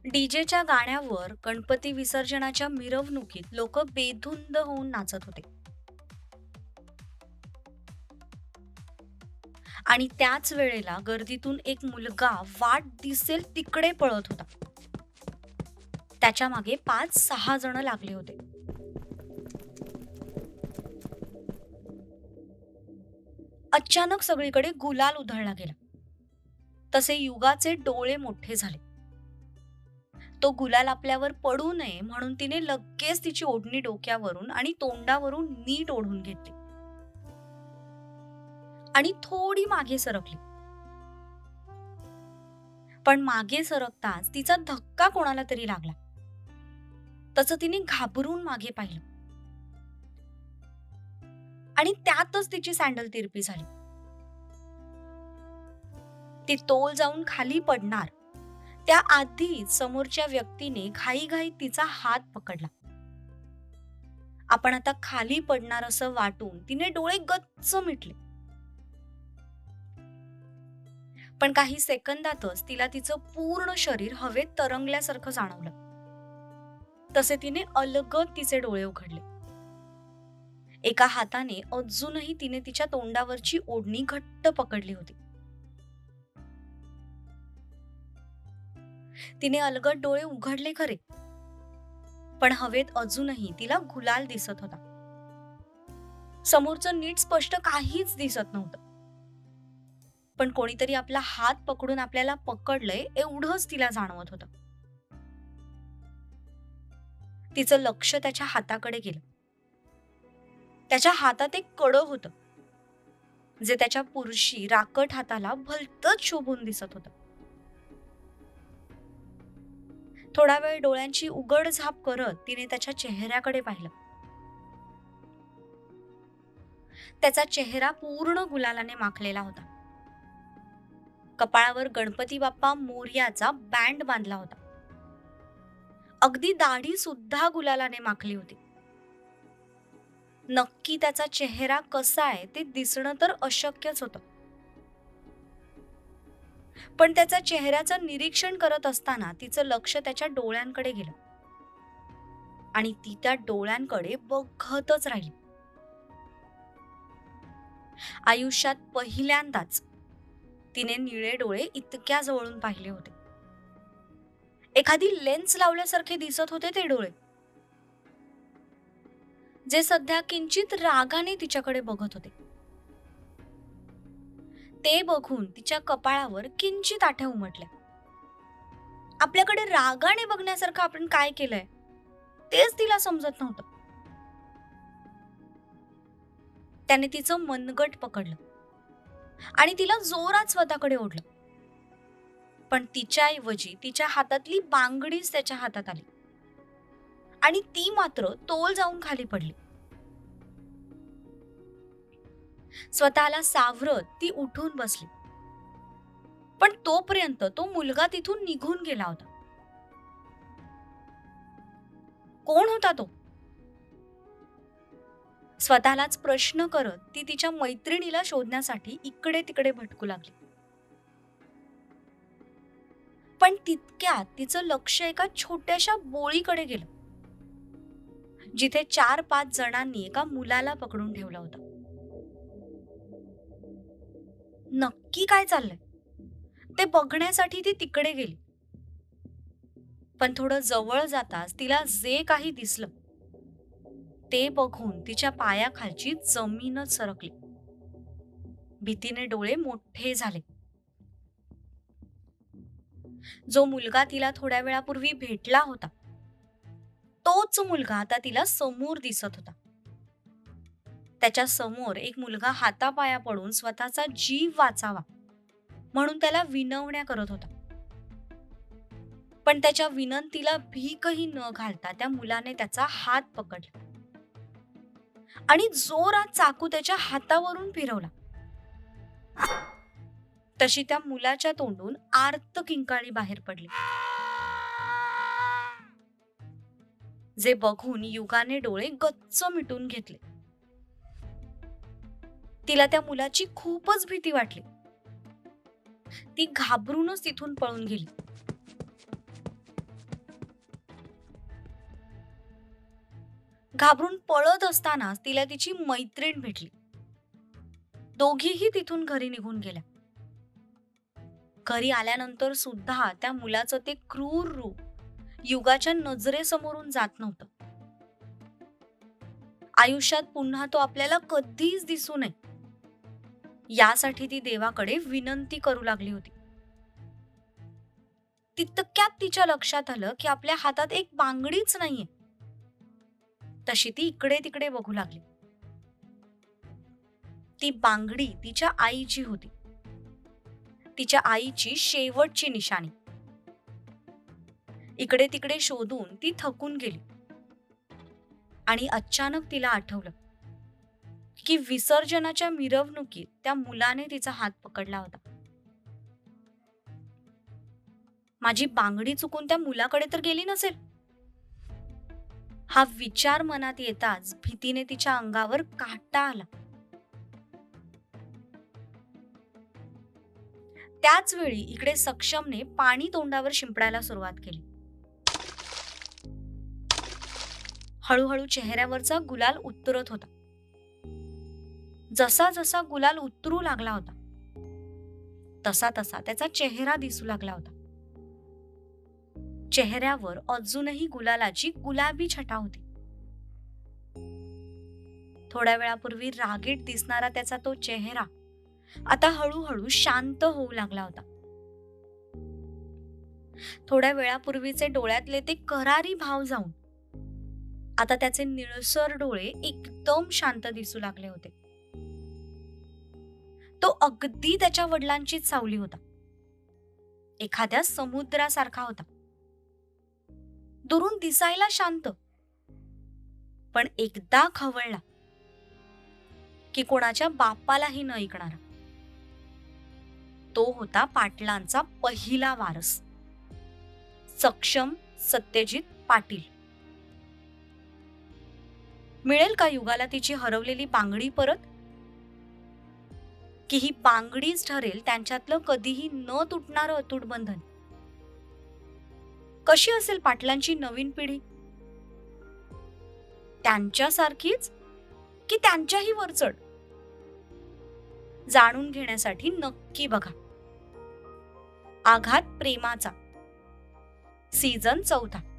डीजेच्या गाण्यावर गणपती विसर्जनाच्या मिरवणुकीत लोक बेधुंद होऊन नाचत होते. आणि त्याच वेळेला गर्दीतून एक मुलगा वाट दिसेल तिकडे पळत होता. त्याच्या मागे 5-6 जण लागले होते. अचानक सगळीकडे गुलाल उधळला गेला. तसे युगाचे डोळे मोठे झाले. तो गुलाल आपल्यावर पडू नये म्हणून तिने लगेच तिची ओढणी डोक्यावरून आणि तोंडावरून नीट ओढून घेतली आणि थोडी मागे सरकली. पण मागे सरकताच तिचा धक्का कोणाला तरी लागला. तसं तिने घाबरून मागे पाहिलं आणि त्यातच तिची सँडल तिरपी झाली. ती तोल जाऊन खाली पडणार त्याआधी समोरच्या व्यक्तीने घाईघाईत तिचा हात पकडला. आपण आता खाली पडणार असं वाटून तिने डोळे गच्च मिटले. पण काही सेकंदातच तिला तिचं पूर्ण शरीर हवेत तरंगल्यासारखं जाणवलं. तसे तिने अलगद तिचे डोळे उघडले. एका हाताने अजूनही तिने तिच्या तोंडावरची ओढणी घट्ट पकडली होती. तिने अलगद डोळे उघडले खरे, पण हवेत अजूनही तिला गुलाल दिसत होता. समोरचं नीट स्पष्ट काहीच दिसत नव्हतं, पण कोणीतरी आपला हात पकडून आपल्याला पकडलंय एवढंच तिला जाणवत होतं. तिचं लक्ष त्याच्या हाताकडे गेलं. त्याच्या हातात एक कडं होतं, जे त्याच्या पुरुषी राकट हाताला भलतंच शोभून दिसत होतं. थोडा वेळ डोळ्यांची उघड झाप करत तिने त्याच्या चेहऱ्याकडे पाहिलं. त्याचा चेहरा पूर्ण गुलालाने माखलेला होता. कपाळावर गणपती बाप्पा मोरयाचा बँड बांधला होता. अगदी दाढी सुद्धा गुलालाने माखली होती. नक्की त्याचा चेहरा कसा आहे ते दिसणं तर अशक्यच होतं. पण त्याच्या चेहऱ्याचं निरीक्षण करत असताना तिचं लक्ष त्याच्या डोळ्यांकडे गेलं आणि ती त्या डोळ्यांकडे बघतच राहिली. आयुष्यात पहिल्यांदाच तिने निळे डोळे इतक्या जवळून पाहिले होते. एखादी लेन्स लावल्यासारखे दिसत होते ते डोळे, जे सध्या किंचित रागाने तिच्याकडे बघत होते. ते बघून तिच्या कपाळावर किंचित आठ्या उमटल्या. आपल्याकडे रागाने बघण्यासारखं आपण काय केलंय तेच तिला समजत नव्हतं. त्याने तिचं मनगट पकडलं आणि तिला जोरात स्वतःकडे ओढलं. पण तिच्याऐवजी तिच्या हातातली बांगडीच त्याच्या हातात आली आणि ती मात्र तोल जाऊन खाली पडली. स्वतःला सावरत ती उठून बसली, पण तोपर्यंत तो मुलगा तिथून निघून गेला होता. कोण होता तो? स्वतःलाच प्रश्न करत ती तिच्या मैत्रिणीला शोधण्यासाठी इकडे तिकडे भटकू लागली. पण तितक्यात तिचं लक्ष एका छोट्याशा बोळीकडे गेलं, जिथे 4-5 जणांनी एका मुलाला पकडून ठेवला होता. नक्की काय चाललंय ते बघण्यासाठी ती तिकडे गेली. पण थोडं जवळ जाताच तिला जे काही दिसलं ते बघून तिच्या पायाखालची जमीनच सरकली. भीतीने डोळे मोठे झाले. जो मुलगा तिला थोड्या वेळापूर्वी भेटला होता तोच मुलगा आता तिला समोर दिसत होता. त्याच्या समोर एक मुलगा हातापाया पडून स्वतःचा जीव वाचावा म्हणून त्याला विनवण्या करत होता. पण त्याच्या विनंतीला भीकही न घालता त्या मुलाने त्याचा हात पकडला आणि जोरात चाकू त्याच्या हातावरून फिरवला. तशी त्या मुलाच्या तोंडून आर्त किंकाळी बाहेर पडली, जे बघून युगाने डोळे गच्च मिटून घेतले. तिला त्या मुलाची खूपच भीती वाटली. ती घाबरूनच तिथून पळून गेली. घाबरून पळत असतानाच तिला तिची मैत्रीण भेटली. दोघीही तिथून घरी निघून गेल्या. घरी आल्यानंतर सुद्धा त्या मुलाचं ते क्रूर रूप युगाच्या नजरेसमोरून जात नव्हतं. आयुष्यात पुन्हा तो आपल्याला कधीच दिसू नये यासाठी ती देवाकडे विनंती करू लागली होती. तितक्यात तिच्या लक्षात आलं की आपल्या हातात एक बांगडीच नाहीये. तशी ती इकडे तिकडे बघू लागली. ती बांगडी तिच्या आईची होती. तिच्या आईची शेवटची निशाणी. इकडे तिकडे शोधून ती थकून गेली आणि अचानक तिला आठवलं की विसर्जनाच्या मिरवणुकीत त्या मुलाने तिचा हात पकडला होता. माझी बांगडी चुकून त्या मुलाकडे तर गेली नसेल? हा विचार मनात येताच भीतीने तिच्या अंगावर काटा आला. त्याच वेळी इकडे सक्षमने पाणी तोंडावर शिंपडायला सुरुवात केली. हळूहळू चेहऱ्यावरचा गुलाल उतरत होता. जसा जसा गुलाल उतरू लागला होता तसा तसा त्याचा चेहरा दिसू लागला होता. चेहऱ्यावर अजूनही गुलालाची गुलाबी छटा होती. थोड्या वेळापूर्वी रागीट दिसणारा त्याचा तो चेहरा आता हळूहळू शांत होऊ लागला होता. थोड्या वेळापूर्वीचे डोळ्यातले ते करारी भाव जाऊन आता त्याचे निळसर डोळे एकदम शांत दिसू लागले होते. तो अगदी त्याच्या वडिलांचीच सावली होता. एखाद्या समुद्रासारखा होता. दुरून दिसायला शांत, पण एकदा खवळला की कोणाच्या बापालाही न ऐकणारा. तो होता पाटलांचा पहिला वारस, सक्षम सत्यजित पाटील. मिळेल का युगाला तिची हरवलेली बांगडी परत? की ही बांगडीच ठरेल त्यांच्यातलं कधीही न तुटणारं अतूट बंधन? कशी असेल पाटलांची नवीन पिढी? त्यांच्यासारखीच की त्यांच्याही वरचढ? जाणून घेण्यासाठी नक्की बघा आघात प्रेमाचा सीझन 4.